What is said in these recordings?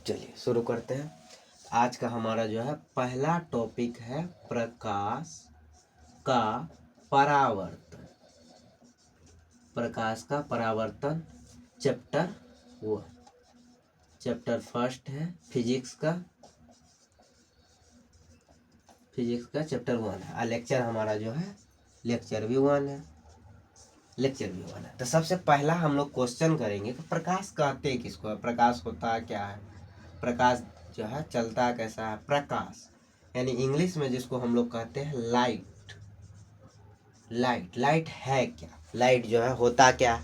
चलिए शुरू करते हैं। आज का हमारा जो है पहला टॉपिक है प्रकाश का परावर्तन। प्रकाश का परावर्तन चैप्टर 1, चैप्टर फर्स्ट है फिजिक्स का चैप्टर 1 है। लेक्चर हमारा जो है लेक्चर भी 1 है। तो सबसे पहला हम लोग क्वेश्चन करेंगे कि प्रकाश कहते किसको है, प्रकाश होता क्या है, प्रकाश जो है चलता कैसा है। प्रकाश यानी इंग्लिश में जिसको हम लोग कहते हैं लाइट। लाइट है क्या, लाइट जो है होता क्या।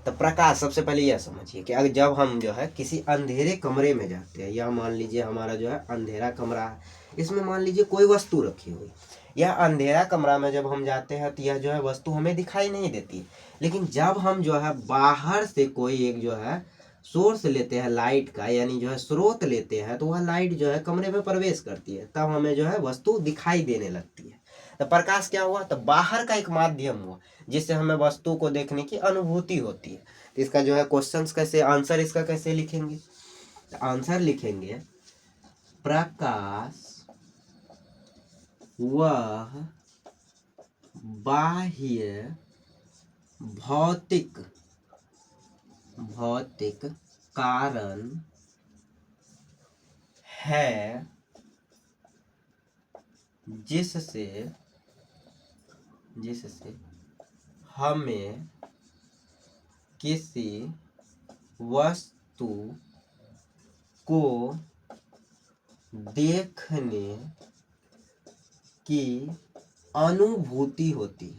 तो प्रकाश सबसे पहले यह समझिए कि अगर जब हम जो है किसी अंधेरे कमरे में जाते हैं, या मान लीजिए हमारा जो है अंधेरा कमरा है, इसमें मान लीजिए कोई वस्तु रखी हुई, यह अंधेरा कमरा में जब हम जाते हैं तो यह जो है वस्तु हमें दिखाई नहीं देती। लेकिन जब हम जो है बाहर से कोई एक जो है सोर्स लेते हैं लाइट का, यानी जो है स्रोत लेते हैं, तो वह लाइट जो है कमरे में प्रवेश करती है, तब हमें जो है वस्तु दिखाई देने लगती है। तो प्रकाश क्या हुआ, तो बाहर का एक माध्यम हुआ जिससे हमें वस्तु को देखने की अनुभूति होती है। तो इसका जो है क्वेश्चंस कैसे, आंसर इसका कैसे लिखेंगे, तो आंसर लिखेंगे प्रकाश वह बाह्य भौतिक कारण है जिससे हमें किसी वस्तु को देखने की अनुभूति होती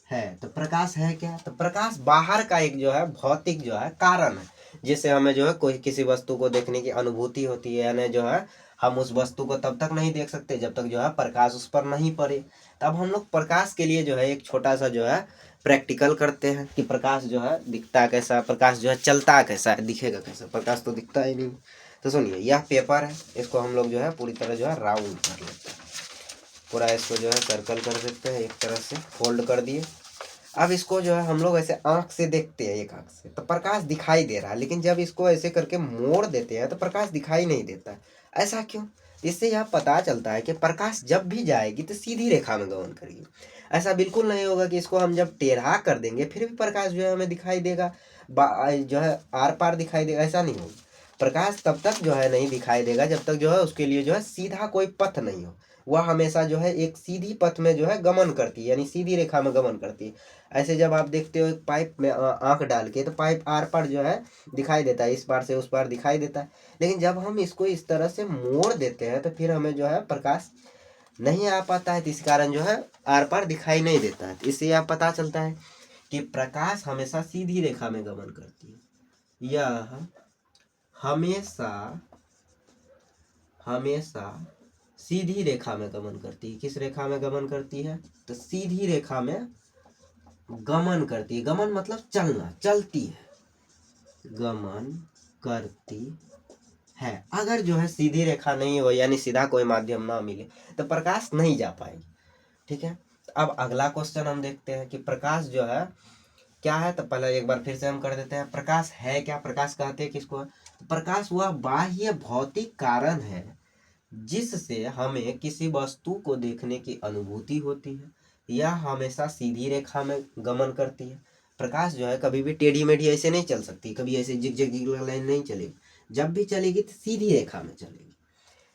है। तो प्रकाश है क्या, तो प्रकाश बाहर का एक जो है भौतिक जो है कारण है जिससे हमें जो है कोई किसी वस्तु को देखने की अनुभूति होती है। यानी जो है हम उस वस्तु को तब तक नहीं देख सकते जब तक जो है प्रकाश उस पर नहीं पड़े। तब हम लोग प्रकाश के लिए जो है एक छोटा सा जो है प्रैक्टिकल करते हैं कि प्रकाश जो है दिखता कैसा, प्रकाश जो है चलता कैसा है, दिखेगा कैसा, प्रकाश तो दिखता ही नहीं। तो सुनिए, यह पेपर है, इसको हम लोग जो है पूरी तरह जो है राउंड कर लेते हैं, पूरा इसको जो है सर्कल कर देते हैं, एक तरह से फोल्ड कर दिए। अब इसको जो है हम लोग ऐसे आंख से देखते हैं, एक आंख से, तो प्रकाश दिखाई दे रहा है, लेकिन जब इसको ऐसे करके मोड़ देते हैं तो प्रकाश दिखाई नहीं देता है। ऐसा क्यों, इससे यह पता चलता है कि प्रकाश जब भी जाएगी तो सीधी रेखा में गमन करेगी। ऐसा बिल्कुल नहीं होगा कि इसको हम जब टेढ़ा कर देंगे फिर भी प्रकाश जो है हमें दिखाई देगा, जो है आर पार दिखाई देगा, ऐसा नहीं होगा। प्रकाश तब तक जो है नहीं दिखाई देगा जब तक जो है उसके लिए जो है सीधा कोई पथ नहीं हो। वह हमेशा जो है एक सीधी पथ में जो है गमन करती है, यानी सीधी रेखा में गमन करती है। ऐसे जब आप देखते हो एक पाइप में आंख डाल के, तो पाइप आर पार जो है दिखाई देता है, इस पार से उस पार दिखाई देता है। लेकिन जब हम इसको इस तरह से मोड़ देते हैं तो फिर हमें जो है प्रकाश नहीं आ पाता है, तो इस कारण जो है आर पार दिखाई नहीं देता है। इससे यह पता चलता है कि प्रकाश हमेशा सीधी रेखा में गमन करती है। यह हमेशा सीधी रेखा में गमन करती है। किस रेखा में गमन करती है, तो सीधी रेखा में गमन करती है। गमन मतलब चलना, चलती है, गमन करती है। अगर जो है सीधी रेखा नहीं हो, यानी सीधा कोई माध्यम ना मिले, तो प्रकाश नहीं जा पाएगी। ठीक है, अब अगला क्वेश्चन हम देखते हैं कि प्रकाश जो है क्या है। तो पहले एक बार फिर से हम कर देते हैं, प्रकाश है क्या, प्रकाश कहते हैं किसको। प्रकाश वह बाह्य भौतिक कारण है जिससे हमें किसी वस्तु को देखने की अनुभूति होती है। यह हमेशा सीधी रेखा में गमन करती है। प्रकाश जो है कभी भी टेढ़ी मेढ़ी ऐसे नहीं चल सकती, कभी ऐसे जिग लाइन नहीं चलेगी। जब भी चलेगी तो सीधी रेखा में चलेगी,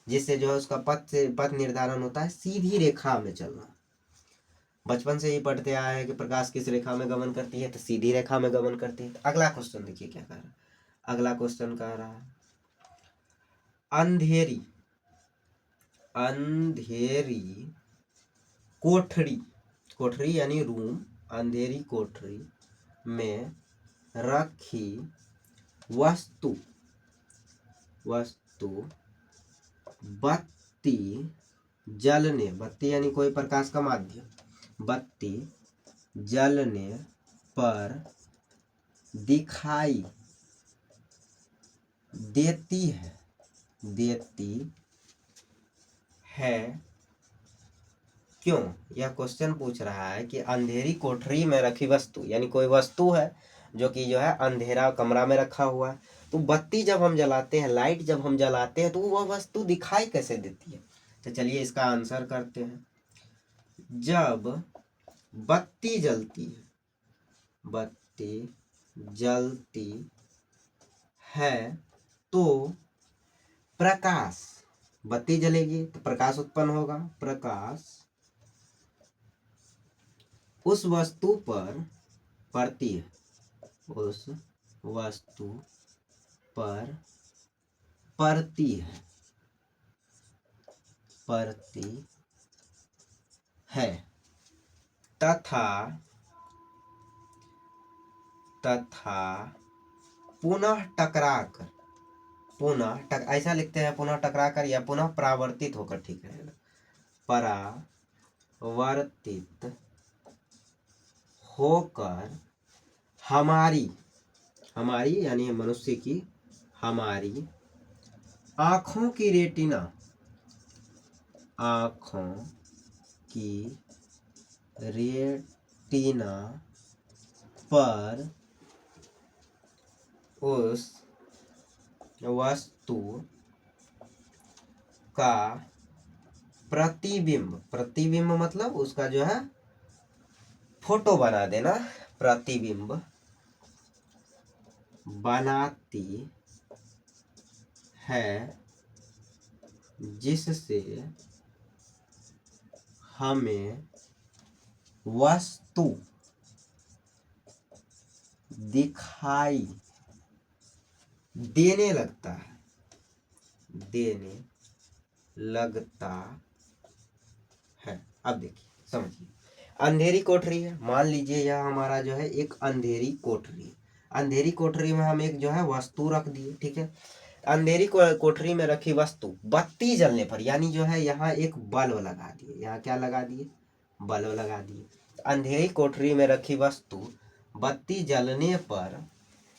जिससे जो है उसका पथ निर्धारण होता है सीधी रेखा में चलना। बचपन से ही पढ़ते आए हैं कि प्रकाश किस रेखा में गमन करती है, तो सीधी रेखा में गमन करती है। तो अगला क्वेश्चन देखिए क्या कह रहा है। अगला क्वेश्चन कह रहा है अंधेरी कोठरी यानी रूम, अंधेरी कोठरी में रखी वस्तु बत्ती जलने, बत्ती यानी कोई प्रकाश का माध्यम, बत्ती जलने पर दिखाई देती है क्यों। यह क्वेश्चन पूछ रहा है कि अंधेरी कोठरी में रखी वस्तु, यानी कोई वस्तु है जो कि जो है अंधेरा कमरा में रखा हुआ है। तो बत्ती जब हम जलाते हैं, लाइट जब हम जलाते हैं, तो वह वस्तु दिखाई कैसे देती है? तो चलिए इसका आंसर करते हैं। जब बत्ती जलती है, बत्ती जलती है तो प्रकाश, बत्ती जलेगी तो प्रकाश उत्पन्न होगा, प्रकाश उस वस्तु पर पड़ती है, उस वस्तु पर पड़ती है, पड़ती है तथा पुनः टकराकर, ऐसा लिखते हैं पुनः टकराकर या पुनः परावर्तित होकर, ठीक रहेगा, परावर्तित होकर हमारी यानी मनुष्य की, हमारी आँखों की रेटिना, आँखों की रेटिना पर उस वस्तु का प्रतिबिंब, प्रतिबिंब मतलब उसका जो है फोटो बना देना, प्रतिबिंब बनाती है, जिससे हमें वस्तु दिखाई देने लगता है, देने लगता है। अब देखिए समझिए, अंधेरी कोठरी है, मान लीजिए यह हमारा जो है एक अंधेरी कोठरी है। अंधेरी कोठरी में हम एक जो है वस्तु रख दिए, ठीक है। अंधेरी कोठरी में रखी वस्तु बत्ती जलने पर, यानी जो है यहाँ एक बल्ब लगा दिए, यहाँ क्या लगा दिए, बल्ब लगा दिए। अंधेरी कोठरी में रखी वस्तु बत्ती जलने पर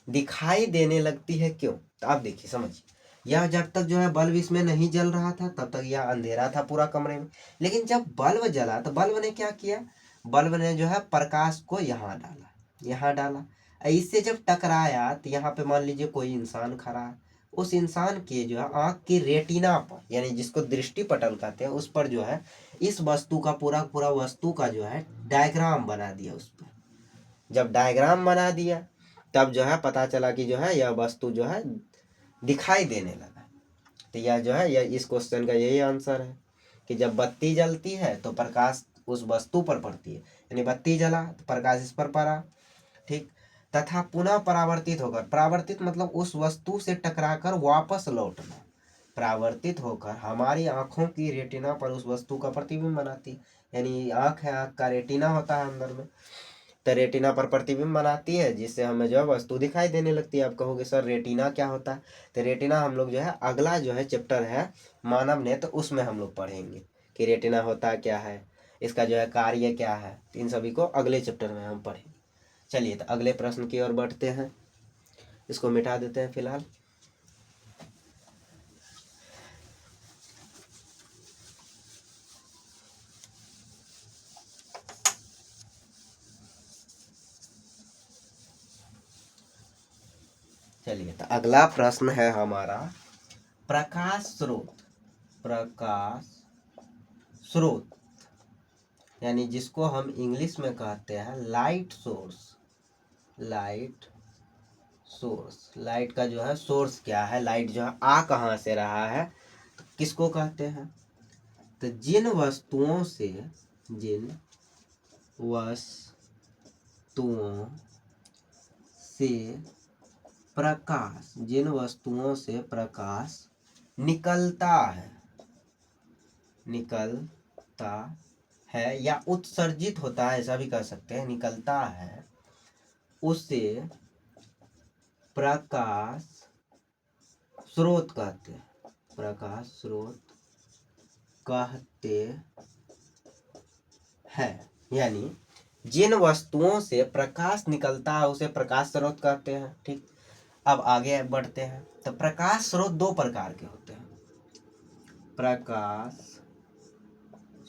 दिखाई देने लगती है, क्यों? तो आप देखिए समझिए, यह जब तक जो है बल्ब इसमें नहीं जल रहा था तब तक यह अंधेरा था पूरा कमरे में, लेकिन जब बल्ब जला तो बल्ब ने क्या किया, बल्ब ने जो है प्रकाश को यहाँ डाला, यहाँ डाला, इससे जब टकराया तो यहाँ पे मान लीजिए कोई इंसान खड़ा है, उस इंसान के जो है आँख की रेटिना पर, यानी जिसको दृष्टि पटल कहते हैं, उस पर जो है इस वस्तु का पूरा पूरा वस्तु का जो है डायग्राम बना दिया उस पर। जब डायग्राम बना दिया तब जो है पता चला कि जो है यह वस्तु जो है दिखाई देने लगा। तो यह जो है यह इस क्वेश्चन का यही आंसर है कि जब बत्ती जलती है तो प्रकाश उस वस्तु पर पड़ती है, यानी बत्ती जला तो प्रकाश इस पर पड़ा, ठीक, तथा पुनः परावर्तित होकर, परावर्तित मतलब उस वस्तु से टकराकर वापस लौटना, परावर्तित होकर हमारी आंखों की रेटिना पर उस वस्तु का प्रतिबिंब बनाती, यानी आंख है, आंख का रेटिना होता है अंदर में, तो रेटिना पर प्रतिबिंब बनाती है, जिससे हमें जो है वस्तु दिखाई देने लगती है। आप कहोगे सर रेटिना क्या होता है? तो रेटिना हम लोग जो है अगला जो है चैप्टर है मानव नेत्र, तो उसमें हम लोग पढ़ेंगे कि रेटिना होता क्या है, इसका जो है कार्य क्या है, इन सभी को अगले चैप्टर में हम पढ़ेंगे। चलिए तो अगले प्रश्न की ओर बढ़ते हैं, इसको मिटा देते हैं फिलहाल। चलिए तो अगला प्रश्न है हमारा प्रकाश स्रोत, प्रकाश स्रोत यानी जिसको हम इंग्लिश में कहते हैं light source, light source, light का जो है सोर्स क्या है, लाइट जो है आ कहाँ से रहा है, तो किसको कहते हैं? तो जिन वस्तुओं से, जिन वस्तुओं से प्रकाश, जिन वस्तुओं से प्रकाश निकलता है, निकलता है या उत्सर्जित होता है, ऐसा भी कह सकते हैं, निकलता है, उसे प्रकाश स्रोत कहते हैं, प्रकाश स्रोत कहते हैं। यानी जिन वस्तुओं से प्रकाश निकलता है उसे प्रकाश स्रोत कहते हैं, ठीक। अब आगे बढ़ते हैं, तो प्रकाश स्रोत दो प्रकार के होते हैं, प्रकाश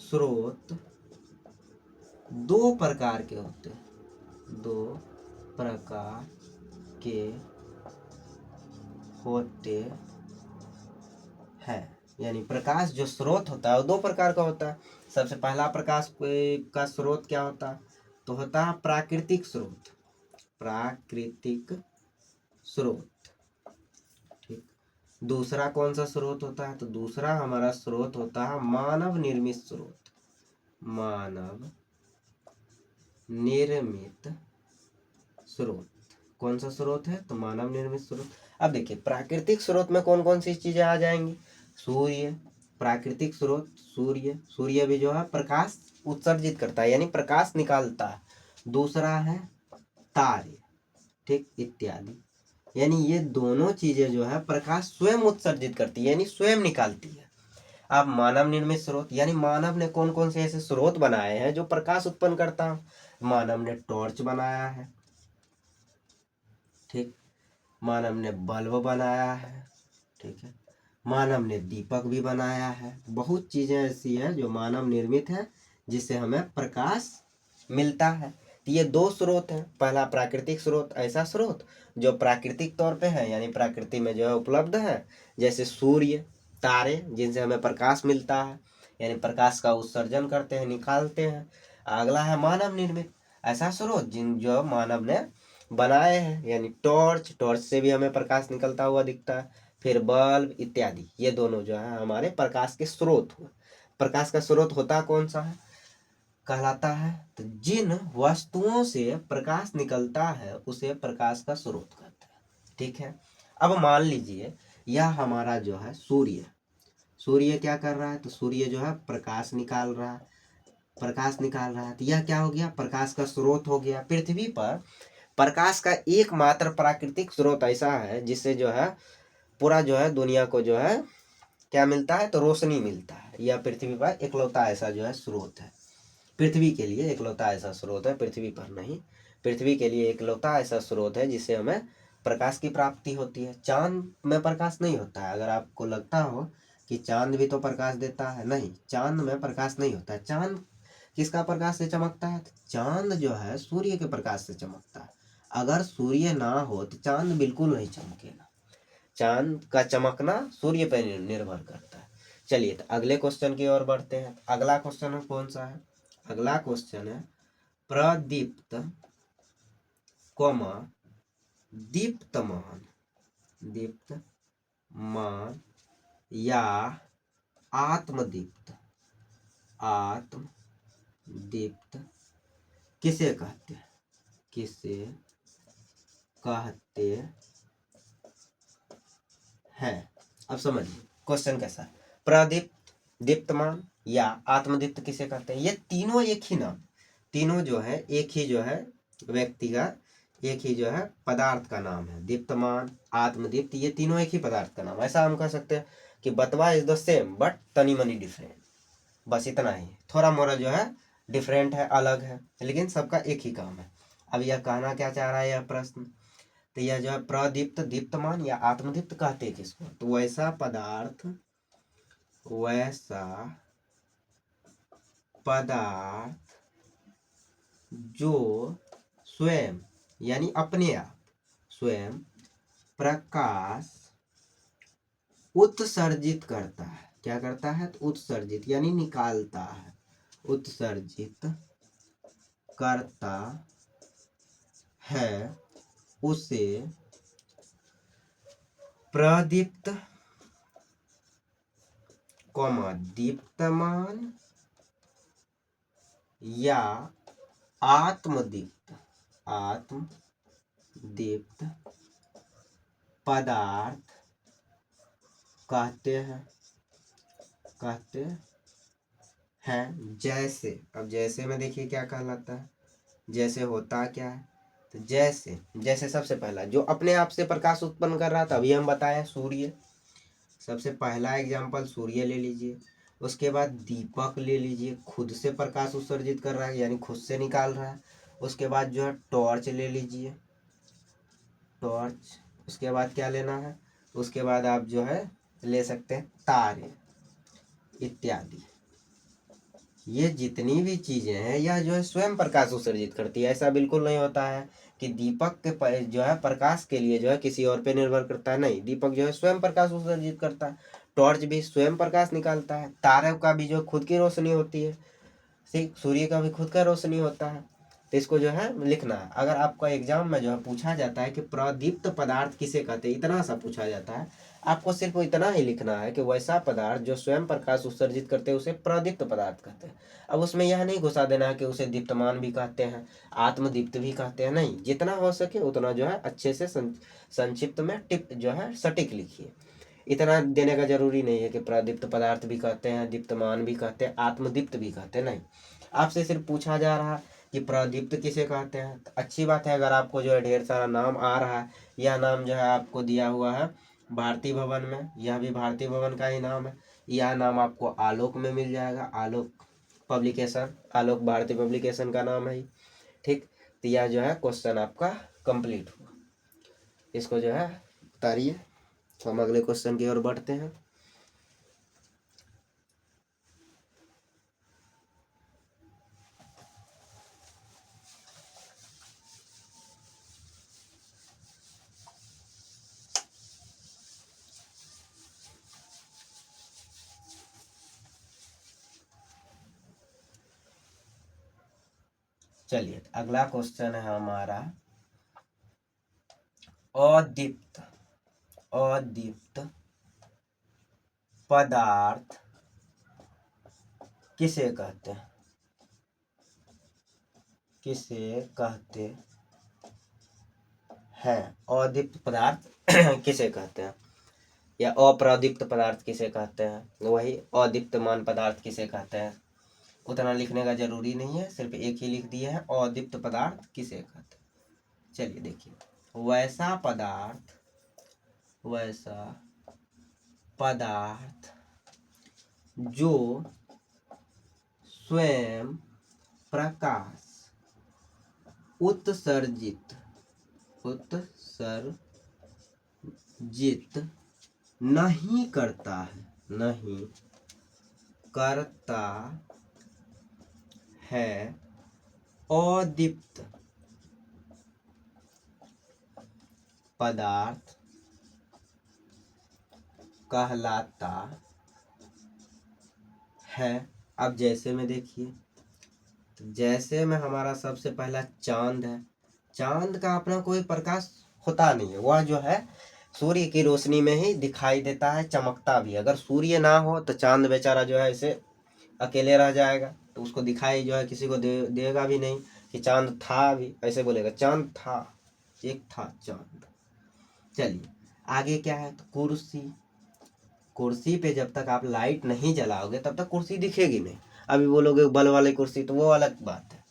स्रोत दो प्रकार के होते हैं, दो प्रकार के होते हैं। यानी प्रकाश जो स्रोत होता है वो दो प्रकार का होता है। सबसे पहला प्रकाश का स्रोत क्या होता है? तो होता है प्राकृतिक स्रोत। प्राकृतिक स्रोत, ठीक। दूसरा कौन सा स्रोत होता है? तो दूसरा हमारा स्रोत होता है मानव निर्मित स्रोत। मानव निर्मित स्रोत कौन सा स्रोत है? तो मानव निर्मित स्रोत। अब देखिए प्राकृतिक स्रोत में कौन कौन सी चीजें आ जाएंगी? सूर्य, प्राकृतिक स्रोत सूर्य। सूर्य भी जो है प्रकाश उत्सर्जित करता है यानी प्रकाश निकालता है। दूसरा है तारे, ठीक, इत्यादि। यानी ये दोनों चीजें जो है प्रकाश स्वयं उत्सर्जित करती है यानी स्वयं निकालती है। अब मानव निर्मित स्रोत यानी मानव ने कौन कौन से ऐसे स्रोत बनाए हैं जो प्रकाश उत्पन्न करता है? मानव ने टॉर्च बनाया है, ठीक। मानव ने बल्ब बनाया है, ठीक है। मानव ने दीपक भी बनाया है। बहुत चीजें ऐसी हैं जो मानव निर्मित है जिससे हमें प्रकाश मिलता है। तो ये दो स्रोत हैं। पहला प्राकृतिक स्रोत, ऐसा स्रोत जो प्राकृतिक तौर पे है यानी प्रकृति में जो है उपलब्ध है, जैसे सूर्य, तारे, जिनसे हमें प्रकाश मिलता है यानी प्रकाश का उत्सर्जन करते हैं, निकालते हैं। अगला है मानव निर्मित, ऐसा स्रोत जिन जो मानव ने बनाए हैं यानी टॉर्च, टॉर्च से भी हमें प्रकाश निकलता हुआ दिखता है। फिर बल्ब इत्यादि, ये दोनों जो है हमारे प्रकाश के स्रोत हुए। प्रकाश का स्रोत होता कौन सा है कहलाता है? तो जिन वस्तुओं से प्रकाश निकलता है उसे प्रकाश का स्रोत कहते हैं, ठीक है। अब मान लीजिए यह हमारा जो है सूर्य, सूर्य क्या कर रहा है? तो सूर्य जो है प्रकाश निकाल रहा है, प्रकाश निकाल रहा है। तो यह क्या हो गया? प्रकाश का स्रोत हो गया। पृथ्वी पर प्रकाश का एकमात्र प्राकृतिक स्रोत ऐसा है जिससे जो है पूरा जो है दुनिया को जो है क्या मिलता है? तो रोशनी मिलता है। यह पृथ्वी पर इकलौता ऐसा जो है स्रोत है। पृथ्वी के लिए इकलौता ऐसा स्रोत है, पृथ्वी पर नहीं, पृथ्वी के लिए इकलौता ऐसा स्रोत है जिससे हमें प्रकाश की प्राप्ति होती है। चांद में प्रकाश नहीं होता है। अगर आपको लगता हो कि चांद भी तो प्रकाश देता है, नहीं, चांद में प्रकाश नहीं होता है। चांद किसका प्रकाश से चमकता है? चांद जो है सूर्य के प्रकाश से चमकता है। अगर सूर्य ना हो तो चांद बिल्कुल नहीं चमकेगा। चांद का चमकना सूर्य पर निर्भर करता है। चलिए तो अगले क्वेश्चन की ओर बढ़ते हैं। अगला क्वेश्चन कौन सा है? अगला क्वेश्चन है प्रदीप्त दीप्तमान, दीप्तमान या आत्मदीप्त, आत्मदीप्त किसे कहते हैं? किसे कहते हैं? अब समझिए क्वेश्चन कैसा है। प्रदीप्त, दीप्तमान या आत्मदीप्त किसे कहते हैं? ये तीनों एक ही नाम, तीनों जो है एक ही जो है व्यक्ति का, एक ही जो है पदार्थ का नाम है। दीप्तमान, आत्मदीप्त, ये तीनों एक ही पदार्थ का नाम। ऐसा हम कह सकते हैं कि बतवा इज द सेम बट तनी मनी डिफरेंट, बस इतना ही, थोड़ा मोड़ा जो है डिफरेंट है, अलग है, लेकिन सबका एक ही काम है। अब यह कहना क्या चाह रहा है यह प्रश्न? तो यह जो है प्रदीप्त, दीप्तमान या आत्मदीप्त कहते हैं किसको? तो वैसा पदार्थ, वैसा पदार्थ जो स्वयं यानी अपने आप स्वयं प्रकाश उत्सर्जित करता है। क्या करता है? तो उत्सर्जित यानी निकालता है, उत्सर्जित करता है, उसे प्रदीप्त, दीप्तमान या आत्मदीप्त, आत्मदीप्त पदार्थ कहते हैं, कहते हैं। जैसे, अब जैसे में देखिए क्या कहलाता है। जैसे होता क्या है? तो जैसे, जैसे सबसे पहला जो अपने आप से प्रकाश उत्पन्न कर रहा था, अभी हम बताएं सूर्य, सबसे पहला एग्जाम्पल सूर्य ले लीजिए। उसके बाद दीपक ले लीजिए, खुद से प्रकाश उत्सर्जित कर रहा है यानी खुद से निकाल रहा है। उसके बाद जो है टॉर्च ले लीजिए, टॉर्च। उसके बाद क्या लेना है? उसके बाद आप जो है ले सकते हैं तारे इत्यादि। ये जितनी भी चीजें हैं यह जो है स्वयं प्रकाश उत्सर्जित करती है। ऐसा बिल्कुल नहीं होता है कि दीपक के जो है प्रकाश के लिए जो है किसी और पे निर्भर करता है, नहीं, दीपक जो है स्वयं प्रकाश उत्सर्जित करता है। टॉर्च भी स्वयं प्रकाश निकालता है। तारे का भी जो खुद की रोशनी होती है, ठीक, सूर्य का भी खुद का रोशनी होता है। तो इसको जो है लिखना है। अगर आपका एग्जाम में जो है पूछा जाता है कि प्रदीप्त पदार्थ किसे कहते हैं, इतना सा पूछा जाता है, आपको सिर्फ इतना ही लिखना है कि वैसा पदार्थ जो स्वयं प्रकाश उत्सर्जित करते हैं उसे प्रदीप्त पदार्थ कहते हैं। अब उसमें यह नहीं घुसा देना है कि उसे दीप्तमान भी कहते हैं, आत्मदीप्त भी कहते हैं, नहीं, जितना हो सके उतना जो है अच्छे से संक्षिप्त में टिप जो है सटीक लिखिए। इतना देने का जरूरी नहीं है कि प्रदीप्त पदार्थ भी कहते हैं, दीप्तमान भी कहते हैं, आत्मदीप्त भी कहते हैं, नहीं। आपसे सिर्फ पूछा जा रहा है कि प्रदीप्त किसे कहते हैं, तो अच्छी बात है। अगर आपको जो है ढेर सारा नाम आ रहा है, यह नाम जो है आपको दिया हुआ है भारतीय भवन में, यह भी भारतीय भवन का ही नाम है। यह नाम आपको आलोक में मिल जाएगा, आलोक पब्लिकेशन, आलोक भारतीय पब्लिकेशन का नाम है, ठीक। तो यह जो है क्वेश्चन आपका कंप्लीट हुआ। इसको जो है उतारिए, हम अगले क्वेश्चन की ओर बढ़ते हैं। चलिए, अगला क्वेश्चन है हमारा अदीप्त पदार्थ किसे कहते हैं, किसे कहते हैं, अदीप्त पदार्थ किसे कहते हैं, या अप्रदीप्त पदार्थ किसे कहते हैं, वही अदीप्तमान पदार्थ किसे कहते हैं। उतना लिखने का जरूरी नहीं है, सिर्फ एक ही लिख दिया है, अदीप्त पदार्थ किसे कहते हैं। चलिए देखिए, वैसा पदार्थ जो स्वयं प्रकाश उत्सर्जित नहीं करता है, अदीप्त पदार्थ कहलाता है। अब जैसे में देखिए, तो जैसे में हमारा सबसे पहला चांद है। चांद का अपना कोई प्रकाश होता नहीं है, वह जो है सूर्य की रोशनी में ही दिखाई देता है, चमकता भी। अगर सूर्य ना हो तो चांद बेचारा जो है इसे अकेले रह जाएगा, तो उसको दिखाई जो है किसी को देगा भी नहीं कि चांद था, भी ऐसे बोलेगा चांद था, एक था चांद। चलिए आगे क्या है, तो कुर्सी पे जब तक आप लाइट नहीं जलाओगे तब तक कुर्सी दिखेगी नहीं। अभी बोलोगे बल वाली कुर्सी, तो वो अलग बात है,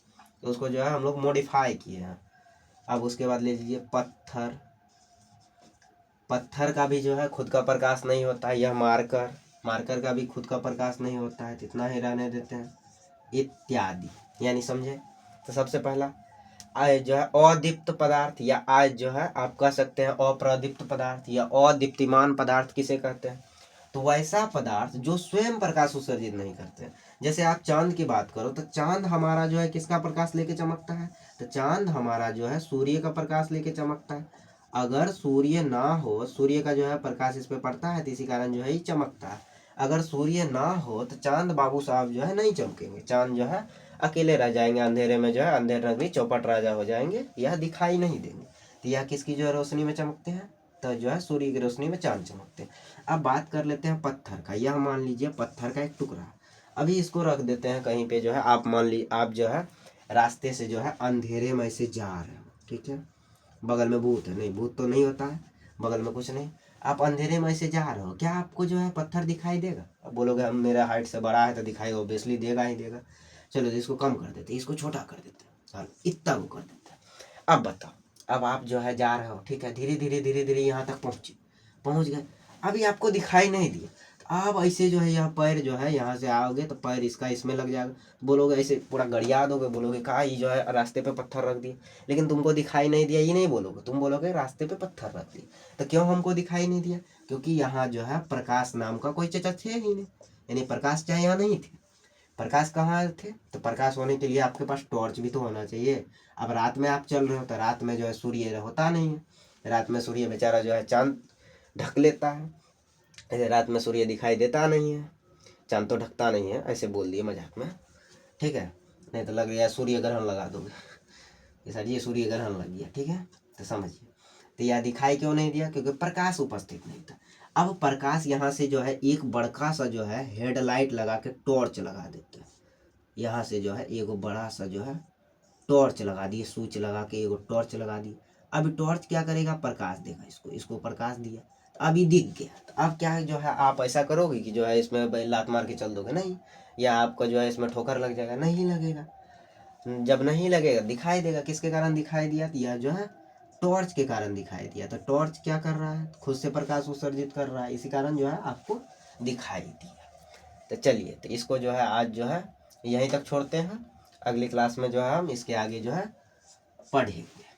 तो उसको जो है हम लोग मॉडिफाई किए हैं। अब उसके बाद ले लीजिए पत्थर का भी जो है खुद का प्रकाश नहीं होता है। यह मार्कर का भी खुद का प्रकाश नहीं होता है, तो इतना ही रहने देते हैं, इत्यादि। यानी समझे, तो सबसे पहला आज जो है अदीप्त पदार्थ, या आज जो है आप कह सकते हैं अप्रदीप्त पदार्थ या अदीप्तिमान पदार्थ किसे कहते हैं। तो वैसा पदार्थ जो स्वयं प्रकाश उत्सर्जित नहीं करते। जैसे आप चांद की बात करो, तो चांद हमारा जो है किसका प्रकाश लेके चमकता है, तो चांद हमारा जो है सूर्य का प्रकाश लेके चमकता है। अगर सूर्य ना हो, सूर्य का जो है प्रकाश इस पे पड़ता है, तो इसी कारण जो है ये चमकता है। अगर सूर्य ना हो तो चांद बाबू साहब जो है नहीं चमकेंगे, चांद जो है अकेले रह जाएंगे अंधेरे में, जो है अंधेर नगरी चौपट राजा हो जाएंगे, यह दिखाई नहीं देंगे। तो यह किसकी जो है रोशनी में चमकते हैं, तो जो है सूर्य की रोशनी में चांद चमकते हैं। अब बात कर लेते हैं पत्थर का। यह मान लीजिए पत्थर का एक टुकड़ा, अभी इसको रख देते हैं कहीं पे, जो है आप मान लीजिए आप जो है रास्ते से जो है अंधेरे में से जा रहे हो, ठीक है, बगल में भूत है, नहीं भूत तो नहीं होता है, बगल में कुछ नहीं, आप अंधेरे में से जा रहे हो, क्या आपको जो है पत्थर दिखाई देगा। अब बोलोगे हम मेरा हाइट से बड़ा है तो दिखाई ऑब्वियसली देगा ही देगा। चलो तो इसको कम कर देते, इसको छोटा कर देते, चलो इतना वो कर देते। अब बताओ, अब आप जो है जा रहे हो, ठीक है, धीरे धीरे यहाँ तक पहुँच गए, अभी आपको दिखाई नहीं दिया, तो आप ऐसे जो है यह पैर जो है यहाँ से आओगे तो पैर इसका इसमें लग जाएगा, बोलोगे ऐसे पूरा गड़िया दोगे, बोलोगे कहा ये जो है रास्ते पे पत्थर रख दिए, लेकिन तुमको दिखाई नहीं दिया, ये नहीं बोलोगे, तुम बोलोगे रास्ते पे पत्थर रख दिए। तो क्यों हमको दिखाई नहीं दिया, क्योंकि यहाँ जो है प्रकाश नाम का कोई चीज थे ही नहीं, यानी प्रकाश चाहे यहाँ नहीं थे। प्रकाश कहाँ थे? तो प्रकाश होने के लिए आपके पास टॉर्च भी तो होना चाहिए। अब रात में आप चल रहे हो तो रात में जो है सूर्य होता नहीं है, रात में सूर्य बेचारा जो है चांद ढक लेता है, ऐसे रात में सूर्य दिखाई देता नहीं है, चांद तो ढकता नहीं है, ऐसे बोल दिए मजाक में, ठीक है, नहीं तो लग गया सूर्य ग्रहण लगा दोगे ये सर, ये सूर्य ग्रहण लग गया, ठीक है, तो समझिए। तो यह दिखाई क्यों नहीं दिया? क्योंकि प्रकाश उपस्थित नहीं था। अब प्रकाश यहाँ से जो है एक बड़का सा जो है हेडलाइट लगा के टॉर्च लगा देते हैं, यहाँ से जो है एक बड़ा सा जो है टॉर्च लगा दिए, स्विच लगा के एक टॉर्च लगा दी। अभी टॉर्च क्या करेगा? प्रकाश देगा, इसको प्रकाश दिया तो अभी दिख गया। तो अब क्या है जो है आप ऐसा करोगे कि जो है इसमें लात मार के चल दोगे? नहीं। या आपको जो है इसमें ठोकर लग जाएगा? नहीं लगेगा। जब नहीं लगेगा दिखाई देगा। किसके कारण दिखाई दिया? यह जो है टॉर्च के कारण दिखाई दिया। तो टॉर्च क्या कर रहा है? खुद से प्रकाश उत्सर्जित कर रहा है, इसी कारण जो है आपको दिखाई दिया। तो चलिए, तो इसको जो है आज जो है यहीं तक छोड़ते हैं। अगली क्लास में जो है हम इसके आगे जो है पढ़ेंगे।